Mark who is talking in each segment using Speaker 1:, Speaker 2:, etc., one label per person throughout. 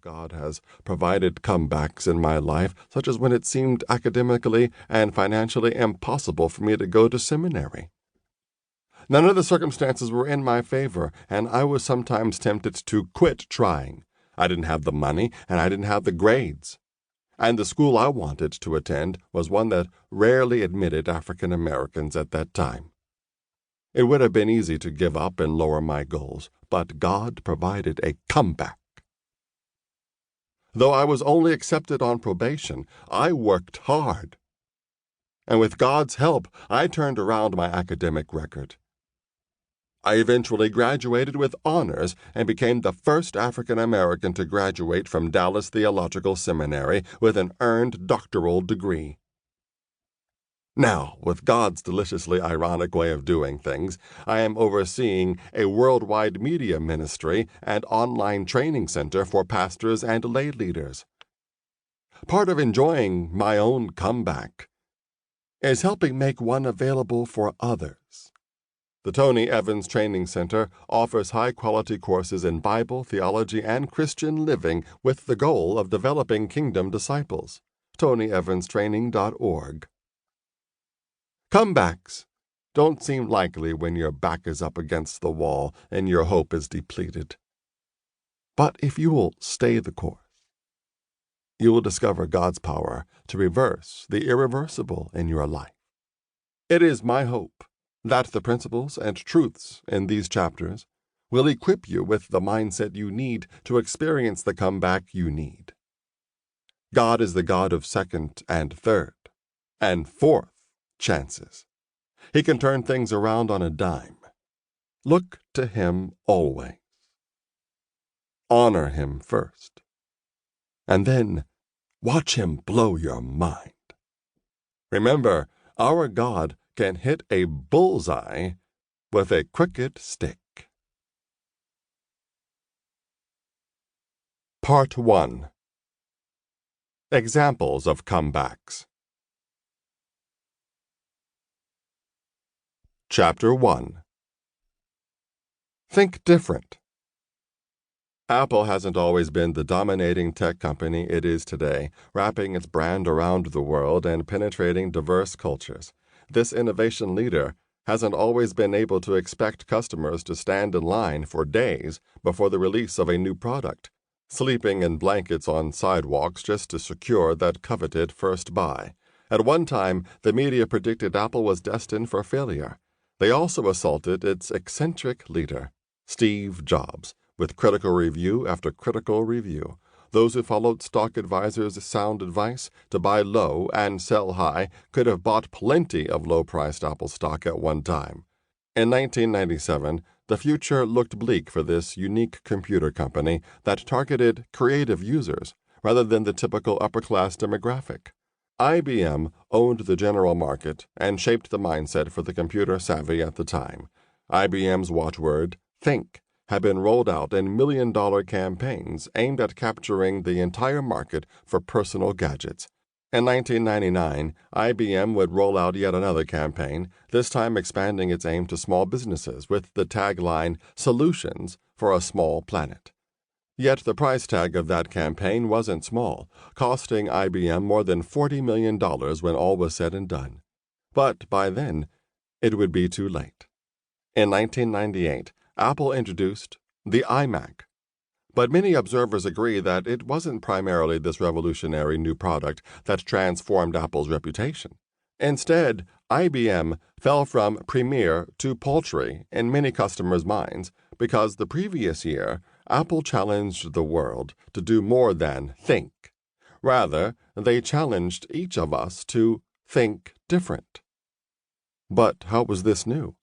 Speaker 1: God has provided comebacks in my life, such as when it seemed academically and financially impossible for me to go to seminary. None of the circumstances were in my favor, and I was sometimes tempted to quit trying. I didn't have the money, and I didn't have the grades. And the school I wanted to attend was one that rarely admitted African Americans at that time. It would have been easy to give up and lower my goals, but God provided a comeback. Though I was only accepted on probation, I worked hard. And with God's help, I turned around my academic record. I eventually graduated with honors and became the first African American to graduate from Dallas Theological Seminary with an earned doctoral degree. Now, with God's deliciously ironic way of doing things, I am overseeing a worldwide media ministry and online training center for pastors and lay leaders. Part of enjoying my own comeback is helping make one available for others. The Tony Evans Training Center offers high-quality courses in Bible, theology, and Christian living with the goal of developing kingdom disciples. TonyEvansTraining.org. Comebacks don't seem likely when your back is up against the wall and your hope is depleted. But if you will stay the course, you will discover God's power to reverse the irreversible in your life. It is my hope that the principles and truths in these chapters will equip you with the mindset you need to experience the comeback you need. God is the God of second and third and fourth chances. He can turn things around on a dime. Look to Him always. Honor Him first, and then watch Him blow your mind. Remember, our God can hit a bullseye with a crooked stick. Part 1. Examples of comebacks. Chapter 1. Think different. Apple hasn't always been the dominating tech company it is today, wrapping its brand around the world and penetrating diverse cultures. This innovation leader hasn't always been able to expect customers to stand in line for days before the release of a new product, sleeping in blankets on sidewalks just to secure that coveted first buy. At one time, the media predicted Apple was destined for failure. They also assaulted its eccentric leader, Steve Jobs, with critical review after critical review. Those who followed stock advisors' sound advice to buy low and sell high could have bought plenty of low-priced Apple stock at one time. In 1997, the future looked bleak for this unique computer company that targeted creative users rather than the typical upper-class demographic. IBM owned the general market and shaped the mindset for the computer savvy at the time. IBM's watchword, "Think," had been rolled out in million-dollar campaigns aimed at capturing the entire market for personal gadgets. In 1999, IBM would roll out yet another campaign, this time expanding its aim to small businesses with the tagline, "Solutions for a Small Planet." Yet the price tag of that campaign wasn't small, costing IBM more than $40 million when all was said and done. But by then, it would be too late. In 1998, Apple introduced the iMac. But many observers agree that it wasn't primarily this revolutionary new product that transformed Apple's reputation. Instead, IBM fell from premier to paltry in many customers' minds because the previous year, Apple challenged the world to do more than think. Rather, they challenged each of us to think different. But how was this new?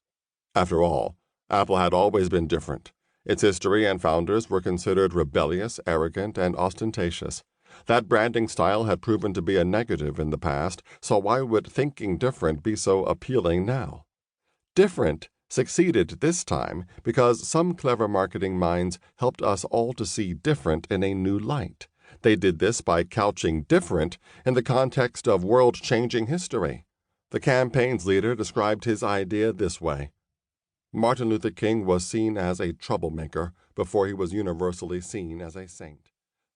Speaker 1: After all, Apple had always been different. Its history and founders were considered rebellious, arrogant, and ostentatious. That branding style had proven to be a negative in the past, so why would thinking different be so appealing now? Different succeeded this time because some clever marketing minds helped us all to see different in a new light. They did this by couching different in the context of world-changing history. The campaign's leader described his idea this way. Martin Luther King was seen as a troublemaker before he was universally seen as a saint.